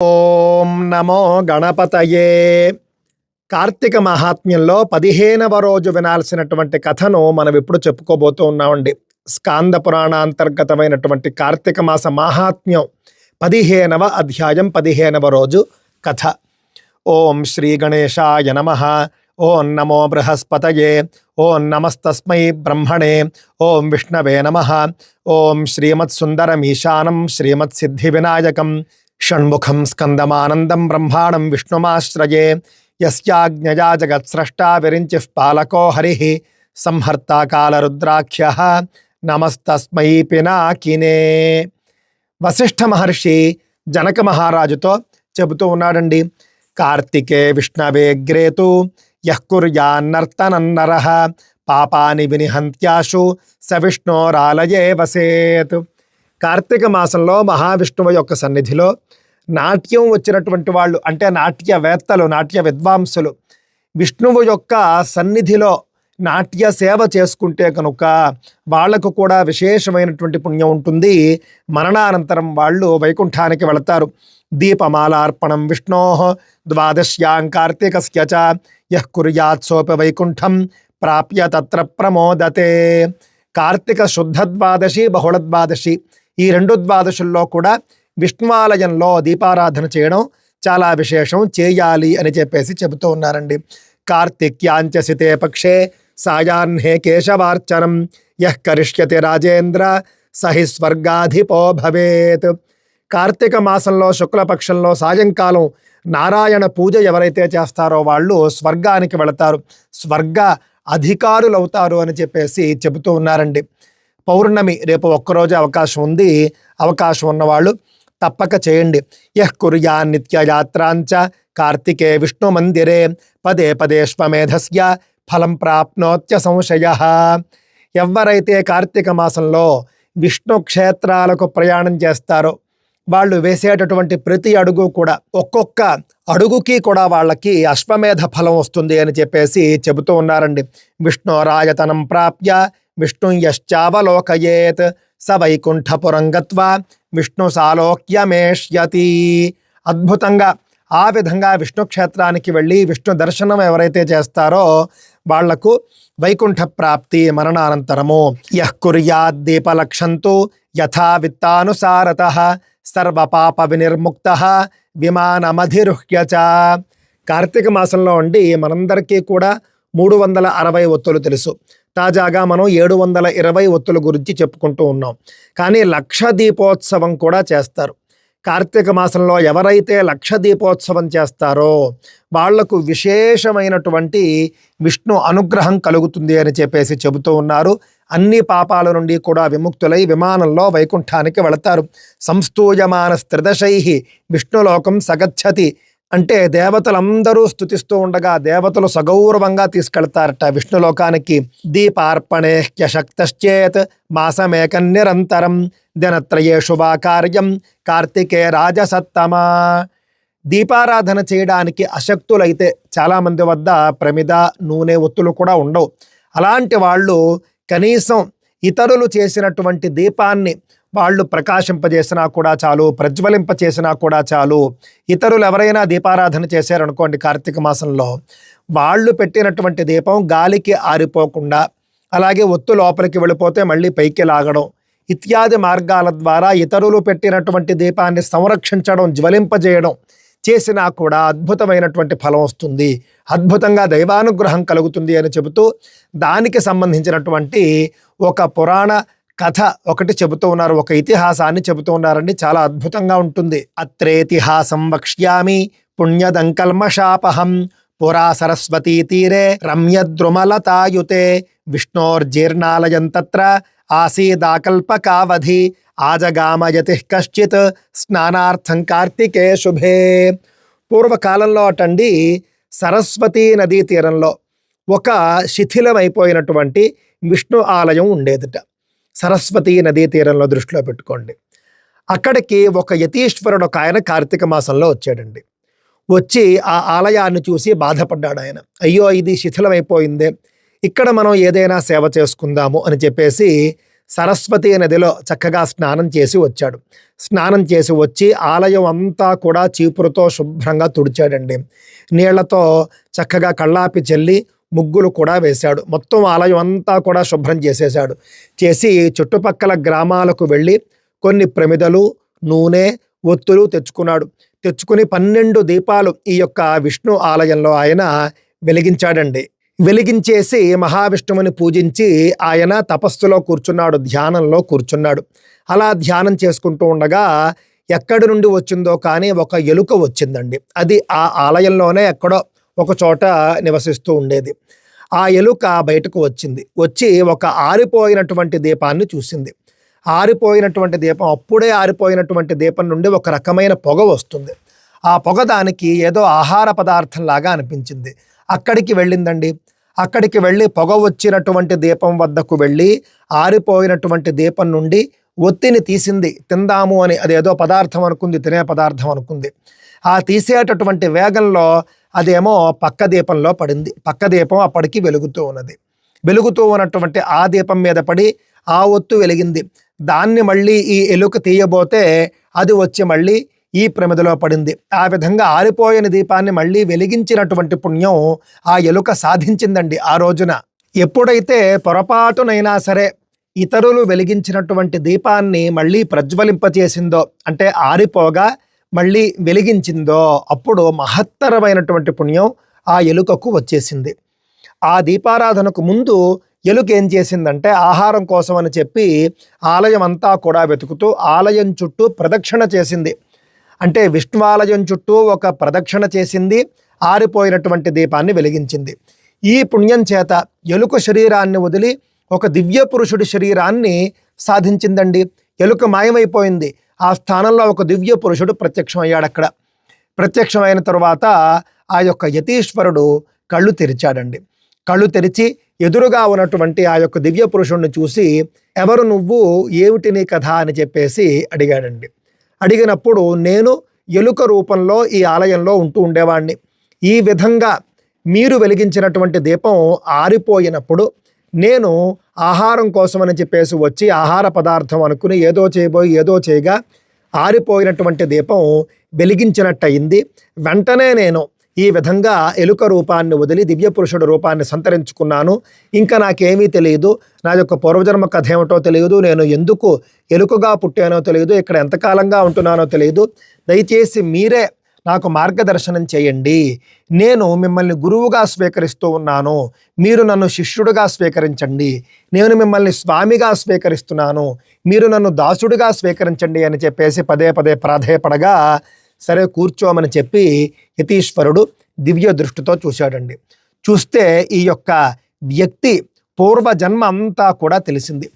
ఓం నమో గణపతయే. కార్తీక మహాత్మ్యంలో 15వ రోజు వినాల్సినటువంటి కథను మనం ఇప్పుడు చెప్పుకోబోతూ ఉన్నామండి. స్కాంద పురాణాంతర్గతమైనటువంటి కార్తీక మాస మహాత్మ్యం 15వ అధ్యాయం 15వ రోజు కథ. ఓం శ్రీ గణేశాయ నమః. ఓం నమో బృహస్పతయే. ఓం నమస్తస్మై బ్రహ్మణే. ఓం విష్ణవే నమః. ఓం శ్రీమత్సుందరమీశానం శ్రీమత్సిద్ధి వినాయకం షణ్ముఖం స్కందమానందం బ్రహ్మాణం విష్ణుమాశ్రయే. యస్యాజ్ఞయా జగత్స్రష్టా విరించిః పాలకో హరిః సంహర్తా కాలరుద్రాఖ్యః నమస్తస్మై పినాకినే. వశిష్ఠ మహర్షి జనక మహారాజుతో చెబుతూ ఉన్నాడండి. కార్తికే విష్ణవేగ్రేతు యః కుర్యాన్నర్తనన్నరః పాపాని వినిహంత్యాశు స విష్ణోరాలయే వసేత్. కార్తీక మాసంలో మహావిష్ణువు యొక్క సన్నిధిలో నాట్యం వచ్చినటువంటి వాళ్ళు, అంటే నాట్యవేత్తలు, నాట్య విద్వాంసులు విష్ణువు యొక్క సన్నిధిలో నాట్య సేవ చేసుకుంటే కనుక వాళ్లకు కూడా విశేషమైనటువంటి పుణ్యం ఉంటుంది. మరణానంతరం వాళ్ళు వైకుంఠానికి వెళతారు. దీపమాలార్పణం విష్ణోః ద్వాదశ్యాం కార్తీకస్య చ యః కుర్యాత్ సోపి వైకుంఠం ప్రాప్య తత్ర ప్రమోదతే. కార్తీక శుద్ధ ద్వాదశి, బహుళ ద్వాదశి, ఈ రెండు ద్వాదశుల్లో కూడా విష్ణువాలయంలో దీపారాధన చేయడం చాలా విశేషం, చేయాలి అని చెప్పేసి చెబుతూ ఉన్నారండి. కార్తిక్యాంచ సితే పక్షే సాయాహ్నే కేశవార్చనం యః కరిష్యతి రాజేంద్ర సహి స్వర్గాధిపో భవేత్. కార్తీక మాసంలో శుక్లపక్షంలో సాయంకాలం నారాయణ పూజ ఎవరైతే చేస్తారో వాళ్ళు స్వర్గానికి వెళతారు, స్వర్గ అధికారులు అవుతారు అని చెప్పేసి చెబుతూ ఉన్నారండి. పౌర్ణమి రేపు ఒక్కరోజు అవకాశం ఉంది. అవకాశం ఉన్నవాళ్ళు తప్పక చేయండి. యః కుర్యా నిత్యయాత్రాంచ కార్తికే విష్ణు మందిరే పదే పదేష్వమేధస్య ఫలం ప్రాప్నోత్య సంశయః. ఎవరైతే కార్తీక మాసంలో విష్ణు క్షేత్రాలకు ప్రయాణం చేస్తారో వాళ్ళు వేసేటటువంటి ప్రతి అడుగు కూడా, ఒక్కొక్క అడుగుకి కూడా వాళ్ళకి అశ్వమేధ ఫలం వస్తుంది అని చెప్పేసి చెబుతూ ఉన్నారండి. విష్ణోరాయతనం ప్రాప్య విష్ణు యశ్చావలోకయేత్ స వైకుంఠపురం గత్వా విష్ణు సాలోక్యమేష్యతి. అద్భుతంగా ఆ విధంగా విష్ణు క్షేత్రానికి వెళ్ళి విష్ణు దర్శనం ఎవరైతే చేస్తారో వాళ్లకు వైకుంఠ ప్రాప్తి మరణానంతరము. యః కుర్యాద్ దీపలక్షంతు యథా విత్తానుసారతః సర్వపాప వినిర్ముక్తః విమానమధిరుహ్య చ. కార్తీక మాసంలో ఉండి మనందరికీ కూడా 360 ఒత్తులు తెలుసు. తాజాగా మనం 720 ఒత్తుల గురించి చెప్పుకుంటూ ఉన్నాం. కానీ 1,00,000 దీపోత్సవం కూడా చేస్తారు. కార్తీక మాసంలో ఎవరైతే 1,00,000 దీపోత్సవం చేస్తారో వాళ్లకు విశేషమైనటువంటి విష్ణు అనుగ్రహం కలుగుతుంది అని చెప్పేసి చెబుతూ ఉన్నారు. అన్ని పాపాల నుండి కూడా విముక్తులై విమానంలో వైకుంఠానికి వెళతారు. సంస్తూయమాన స్త్రిదశైః విష్ణులోకం సగచ్చతి అంటే దేవతలందరూ స్తుతిస్తూ ఉండగా దేవతలు సగౌరవంగా తీసుకెళ్తారట విష్ణులోకానికి. దీపార్పణేహ్యశక్తశ్చేత్ మాసమేకం నిరంతరం దినత్రయేషు వా కార్యం కార్తికే రాజసత్తమా. దీపారాధన చేయడానికి అశక్తులైతే చాలామంది వద్ద ప్రమిద, నూనె, ఒత్తులు కూడా ఉండవు. అలాంటి వాళ్ళు కనీసం ఇతరులు చేసినటువంటి దీపాన్ని వాళ్ళు ప్రకాశింపజేసినా కూడా చాలు, ప్రజ్వలింపచేసినా కూడా చాలు. ఇతరులు ఎవరైనా దీపారాధన చేశారనుకోండి కార్తీక మాసంలో, వాళ్ళు పెట్టినటువంటి దీపం గాలికి ఆరిపోకుండా, అలాగే ఒత్తు లోపలికి వెళ్ళిపోతే మళ్ళీ పైకి లాగడం ఇత్యాది మార్గాల ద్వారా ఇతరులు పెట్టినటువంటి దీపాన్ని సంరక్షించడం, జ్వలింపజేయడం చేసినా కూడా అద్భుతమైనటువంటి ఫలం వస్తుంది, అద్భుతంగా దైవానుగ్రహం కలుగుతుంది అని చెబుతూ దానికి సంబంధించినటువంటి ఒక పురాణ కథ ఒకటి చెబుతూ ఉన్నారు, ఒక ఇతిహాసాన్ని చెబుతూ ఉన్నారండి. చాలా అద్భుతంగా ఉంటుంది. అత్రేతిహాసం వక్ష్యామి పుణ్యదంకల్మషాపహం పురా సరస్వతీ తీరే రమ్యద్రుమలతాయుతే విష్ణోర్జీర్ణాలయం తత్ర ఆసీదాకల్పకావధి ఆజగామయతి కశ్చిత్ స్నానార్థం కార్తికే శుభే. పూర్వకాలంలో అటండి సరస్వతీ నదీ తీరంలో ఒక శిథిలమైపోయినటువంటి విష్ణు ఆలయం ఉండేదిట. సరస్వతీ నదీ తీరంలో దృష్టిలో పెట్టుకోండి. అక్కడికి ఒక యతీశ్వరుడు ఒక ఆయన కార్తీక మాసంలో వచ్చాడండి. వచ్చి ఆ ఆలయాన్ని చూసి బాధపడ్డాడు ఆయన. అయ్యో, ఇది శిథిలమైపోయిందే, ఇక్కడ మనం ఏదైనా సేవ చేసుకుందాము అని చెప్పేసి సరస్వతి నదిలో చక్కగా స్నానం చేసి వచ్చాడు. స్నానం చేసి వచ్చి ఆలయం అంతా కూడా చీపురుతో శుభ్రంగా తుడిచాడండి. నీళ్లతో చక్కగా కళ్ళాపి చల్లి ముగ్గులు కూడా వేశాడు. మొత్తం ఆలయం అంతా కూడా శుభ్రం చేసేశాడు. చేసి చుట్టుపక్కల గ్రామాలకు వెళ్ళి కొన్ని ప్రమిదలు, నూనె, ఒత్తులు తెచ్చుకున్నాడు. తెచ్చుకుని 12 దీపాలు ఈ యొక్క విష్ణు ఆలయంలో ఆయన వెలిగించాడండి. వెలిగించేసి మహావిష్ణువుని పూజించి ఆయన తపస్సులో కూర్చున్నాడు, ధ్యానంలో కూర్చున్నాడు. అలా ధ్యానం చేసుకుంటూ ఉండగా ఎక్కడి నుండి వచ్చిందో కానీ ఒక ఎలుక వచ్చిందండి. అది ఆ ఆలయంలోనే ఎక్కడో ఒక చోట నివసిస్తూ ఉండేది. ఆ ఎలుక బయటకు వచ్చింది. వచ్చి ఒక ఆరిపోయినటువంటి దీపాన్ని చూసింది. ఆరిపోయినటువంటి దీపం, అప్పుడే ఆరిపోయినటువంటి దీపం నుండి ఒక రకమైన పొగ వస్తుంది. ఆ పొగ దానికి ఏదో ఆహార పదార్థం లాగా అనిపించింది. అక్కడికి వెళ్ళిందండి. అక్కడికి వెళ్ళి పొగ వచ్చినటువంటి దీపం వద్దకు వెళ్ళి ఆరిపోయినటువంటి దీపం నుండి ఒత్తిని తీసింది. తిందాము అని, అదేదో పదార్థం అనుకుంది, తినే పదార్థం అనుకుంది. ఆ తీసేటటువంటి వేగంలో అదేమో పక్క దీపంలో పడింది. పక్క దీపం అప్పటికి వెలుగుతూ ఉన్నది. వెలుగుతూ ఉన్నటువంటి ఆ దీపం మీద పడి ఆ ఒత్తు వెలిగింది. దాన్ని మళ్ళీ ఈ ఎలుక తీయబోతే అది వచ్చి మళ్ళీ ఈ ప్రమిదలో పడింది. ఆ విధంగా ఆరిపోయిన దీపాన్ని మళ్ళీ వెలిగించినటువంటి పుణ్యం ఆ ఎలుక సాధించిందండి ఆ రోజున. ఎప్పుడైతే పొరపాటునైనా సరే ఇతరులు వెలిగించినటువంటి దీపాన్ని మళ్ళీ ప్రజ్వలింపచేసిందో, అంటే ఆరిపోగా మళ్ళీ వెలిగించిందో, అప్పుడు మహత్తరమైనటువంటి పుణ్యం ఆ ఎలుకకు వచ్చేసింది. ఆ దీపారాధనకు ముందు ఎలుక ఏం చేసిందంటే ఆహారం కోసం అని చెప్పి ఆలయం అంతా కూడా వెతుకుతూ ఆలయం చుట్టూ ప్రదక్షిణ చేసింది. అంటే విష్ణువాలయం చుట్టూ ఒక ప్రదక్షిణ చేసింది, ఆరిపోయినటువంటి దీపాన్ని వెలిగించింది. ఈ పుణ్యం చేత ఎలుక శరీరాన్ని వదిలి ఒక దివ్య పురుషుడి శరీరాన్ని సాధించిందండి. ఎలుక మాయమైపోయింది. ఆ స్థానంలో ఒక దివ్య పురుషుడు ప్రత్యక్షమయ్యాడు. అక్కడ ప్రత్యక్షమైన తరువాత ఆ యొక్క యతీశ్వరుడు కళ్ళు తెరిచాడండి. కళ్ళు తెరిచి ఎదురుగా ఉన్నటువంటి ఆ యొక్క దివ్య పురుషుడిని చూసి, ఎవరు నువ్వు, ఏమిటి నీ కథ అని చెప్పేసి అడిగాడండి. అడిగినప్పుడు, నేను ఎలుక రూపంలో ఈ ఆలయంలో ఉంటూ ఉండేవాడిని. ఈ విధంగా మీరు వెలిగించినటువంటి దీపం ఆరిపోయినప్పుడు నేను ఆహారం కోసమని చెప్పేసి వచ్చి ఆహార పదార్థం అనుకుని ఏదో చేయబోయి ఏదో చేయగా ఆరిపోయినటువంటి దీపం వెలిగించినట్టయింది. వెంటనే నేను ఈ విధంగా ఎలుక రూపాన్ని వదిలి దివ్య పురుషుడు రూపాన్ని సంతరించుకున్నాను. ఇంకా నాకేమీ తెలియదు. నా యొక్క పూర్వజన్మ కథ ఏమిటో తెలియదు. నేను ఎందుకు ఎలుకగా పుట్టానో తెలియదు. ఇక్కడ ఎంతకాలంగా ఉంటున్నానో తెలియదు. దయచేసి మీరే నాకు మార్గదర్శనం చేయండి. నేను మిమ్మల్ని గురువుగా స్వీకరిస్తూ ఉన్నాను. మీరు నన్ను శిష్యుడిగా స్వీకరించండి. నేను మిమ్మల్ని స్వామిగా స్వీకరిస్తున్నాను. మీరు నన్ను దాసుడిగా స్వీకరించండి అని చెప్పేసి పదే పదే ప్రాధేయపడగా, సరే కూర్చోమని చెప్పి యతీశ్వరుడు దివ్య దృష్టితో చూశాడండి. చూస్తే ఈ యొక్క వ్యక్తి పూర్వజన్మ అంతా కూడా తెలిసింది.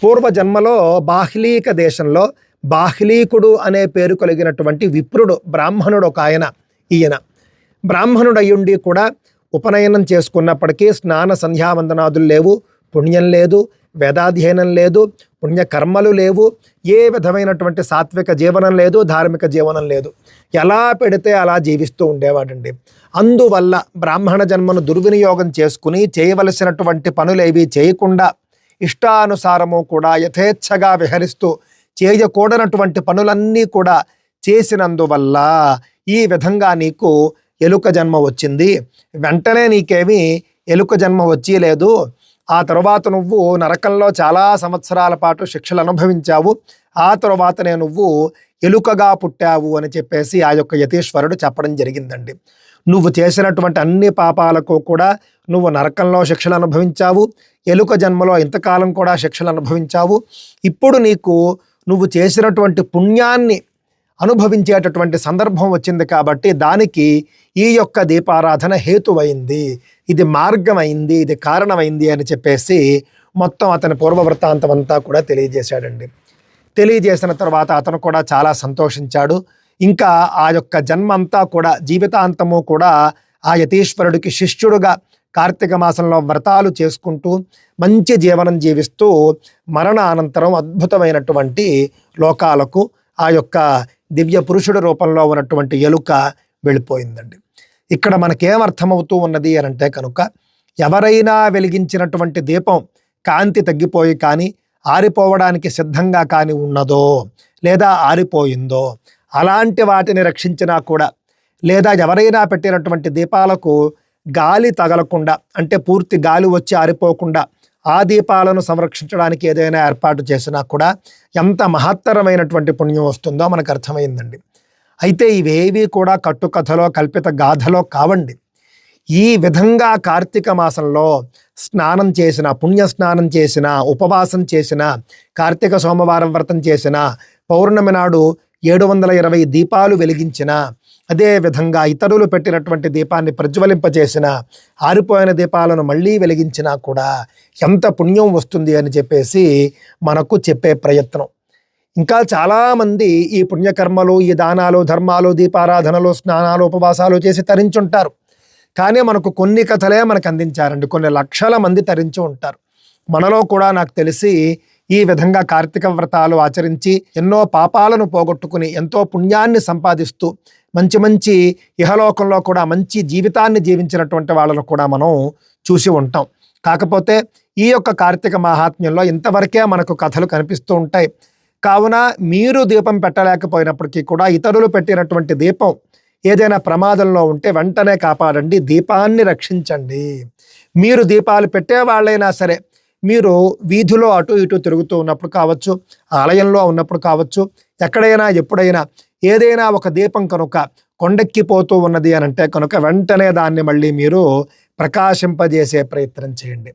పూర్వజన్మలో బాహ్లీక దేశంలో బాహ్లీకుడు అనే పేరు కలిగినటువంటి విప్రుడు, బ్రాహ్మణుడు ఒక ఆయన. ఈయన బ్రాహ్మణుడు అయ్యుండి కూడా ఉపనయనం చేసుకున్నప్పటికీ స్నాన సంధ్యావందనాదులు లేవు, పుణ్యం లేదు, వేదాధ్యయనం లేదు, పుణ్యకర్మలు లేవు, ఏ విధమైనటువంటి సాత్విక జీవనం లేదు, ధార్మిక జీవనం లేదు. ఎలా పెడితే అలా జీవిస్తూ ఉండేవాడండి. అందువల్ల బ్రాహ్మణ జన్మను దుర్వినియోగం చేసుకుని చేయవలసినటువంటి పనులేవి చేయకుండా ఇష్టానుసారము కూడా యథేచ్ఛగా విహరిస్తూ చేయకూడనటువంటి పనులన్నీ కూడా చేసినందువల్ల ఈ విధంగా నీకు ఎలుక జన్మ వచ్చింది. వెంటనే నీకేమీ ఎలుక జన్మ వచ్చి లేదు. ఆ తరువాత నువ్వు నరకంలో చాలా సంవత్సరాల పాటు శిక్షలు అనుభవించావు. ఆ తరువాతనే నువ్వు ఎలుకగా పుట్టావు అని చెప్పేసి ఆ యొక్క యతీశ్వరుడు చెప్పడం జరిగిందండి. నువ్వు చేసినటువంటి అన్ని పాపాలకు కూడా నువ్వు నరకంలో శిక్షలు అనుభవించావు. ఎలుక జన్మలో ఇంతకాలం కూడా శిక్షలు అనుభవించావు. ఇప్పుడు నీకు నువ్వు చేసినటువంటి పుణ్యాన్ని అనుభవించేటటువంటి సందర్భం వచ్చింది కాబట్టి దానికి ఈ యొక్క దీపారాధన హేతువైంది, ఇది మార్గమైంది, ఇది కారణమైంది అని చెప్పేసి మొత్తం అతని పూర్వవృత్తాంతం అంతా కూడా తెలియజేశాడండి. తెలియజేసిన తర్వాత అతను కూడా చాలా సంతోషించాడు. ఇంకా ఆ యొక్క జన్మ అంతా కూడా జీవితాంతము కూడా ఆ యతీశ్వరుడికి శిష్యుడుగా కార్తీక మాసంలో వ్రతాలు చేసుకుంటూ మంచి జీవనం జీవిస్తూ మరణ అనంతరం అద్భుతమైనటువంటి లోకాలకు ఆ యొక్క దివ్య పురుషుడి రూపంలో ఉన్నటువంటి ఎలుక వెళ్ళిపోయిందండి. ఇక్కడ మనకేమర్థమవుతూ ఉన్నది అని అంటే కనుక, ఎవరైనా వెలిగించినటువంటి దీపం కాంతి తగ్గిపోయి కానీ ఆరిపోవడానికి సిద్ధంగా కాని ఉన్నదో లేదా ఆరిపోయిందో అలాంటి వాటిని రక్షించినా కూడా, లేదా ఎవరైనా పెట్టినటువంటి దీపాలకు గాలి తగలకుండా, అంటే పూర్తి గాలి వచ్చి ఆరిపోకుండా ఆ దీపాలను సంరక్షించడానికి ఏదైనా ఏర్పాటు చేసినా కూడా ఎంత మహత్తరమైనటువంటి పుణ్యం వస్తుందో మనకు అర్థమైందండి. అయితే ఇవేవి కూడా కట్టుకథలో కల్పిత గాథలో కావండి. ఈ విధంగా కార్తీక మాసంలో స్నానం చేసిన, పుణ్యస్నానం చేసిన, ఉపవాసం చేసిన, కార్తీక సోమవారం వ్రతం చేసిన, పౌర్ణమి నాడు 720 దీపాలు వెలిగించిన, అదే విధంగా ఇతరులు పెట్టినటువంటి దీపాన్ని ప్రజ్వలింపజేసిన, ఆరిపోయిన దీపాలను మళ్ళీ వెలిగించినా కూడా ఎంత పుణ్యం వస్తుంది అని చెప్పేసి మనకు చెప్పే ప్రయత్నం. ఇంకా చాలామంది ఈ పుణ్యకర్మలు, ఈ దానాలు, ధర్మాలు, దీపారాధనలు, స్నానాలు, ఉపవాసాలు చేసి తరించుంటారు. కానీ మనకు కొన్ని కథలే మనకు అందించారండి. కొన్ని లక్షల మంది తరించి ఉంటారు. మనలో కూడా నాకు తెలిసి ఈ విధంగా కార్తీక వ్రతాలు ఆచరించి ఎన్నో పాపాలను పోగొట్టుకుని ఎంతో పుణ్యాన్ని సంపాదిస్తూ మంచి మంచి ఇహలోకంలో కూడా మంచి జీవితాన్ని జీవించినటువంటి వాళ్ళను కూడా మనం చూసి ఉంటాం. కాకపోతే ఈ యొక్క కార్తీక మహాత్మ్యంలో ఇంతవరకే మనకు కథలు కనిపిస్తూ ఉంటాయి. కావున మీరు దీపం పెట్టలేకపోయినప్పటికీ కూడా ఇతరులు పెట్టినటువంటి దీపం ఏదైనా ప్రమాదంలో ఉంటే వెంటనే కాపాడండి, దీపాన్ని రక్షించండి. మీరు దీపాలు పెట్టే వాళ్ళైనా సరే, మీరు వీధిలో అటు ఇటు తిరుగుతూ ఉన్నప్పుడు కావచ్చు, ఆలయంలో ఉన్నప్పుడు కావచ్చు, ఎక్కడైనా ఎప్పుడైనా ఏదైనా ఒక దీపం కనుక కొండెక్కిపోతూ ఉన్నది అని అంటే కనుక వెంటనే దాన్ని మళ్ళీ మీరు ప్రకాశింపజేసే ప్రయత్నం చేయండి.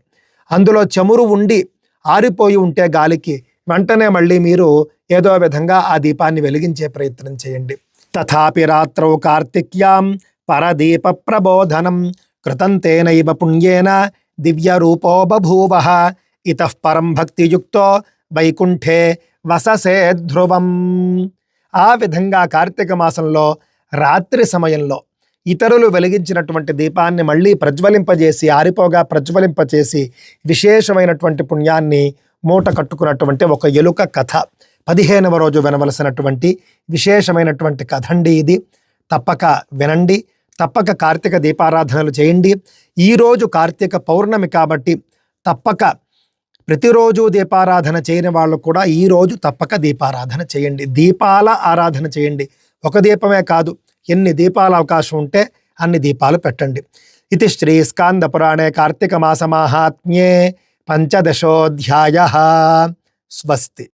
అందులో చమురు ఉండి ఆరిపోయి ఉంటే గాలికి వెంటనే మళ్ళీ మీరు ఏదో విధంగా ఆ దీపాన్ని వెలిగించే ప్రయత్నం చేయండి. తథాపి రాత్రౌ కార్తిక్యాం పరదీప ప్రబోధనం కృతం తేనైవ పుణ్యేన దివ్య రూపో బభూవః ఇతః పరం భక్తియుక్తో వైకుంఠే వససే ధ్రువం. ఆ విధంగా కార్తీక మాసంలో రాత్రి సమయంలో ఇతరులు వెలిగించినటువంటి దీపాన్ని మళ్ళీ ప్రజ్వలింపజేసి, ఆరిపోగా ప్రజ్వలింపచేసి విశేషమైనటువంటి పుణ్యాన్ని మూట కట్టుకున్నటువంటి ఒక ఎలుక కథ 15వ రోజు వినవలసినటువంటి విశేషమైనటువంటి కథ అండి ఇది. తప్పక వినండి, తప్పక కార్తీక దీపారాధనలు చేయండి. ఈరోజు కార్తీక పౌర్ణమి కాబట్టి తప్పక ప్రతిరోజు దీపారాధన చేయని వాళ్ళు కూడా ఈరోజు తప్పక దీపారాధన చేయండి, దీపాల ఆరాధన చేయండి. ఒక దీపమే కాదు, ఎన్ని దీపాల అవకాశం ఉంటే అన్ని దీపాలు పెట్టండి. ఇది శ్రీ స్కాంద పురాణే కార్తీక మాస మాహాత్మ్యే 15వ అధ్యాయః. స్వస్తి.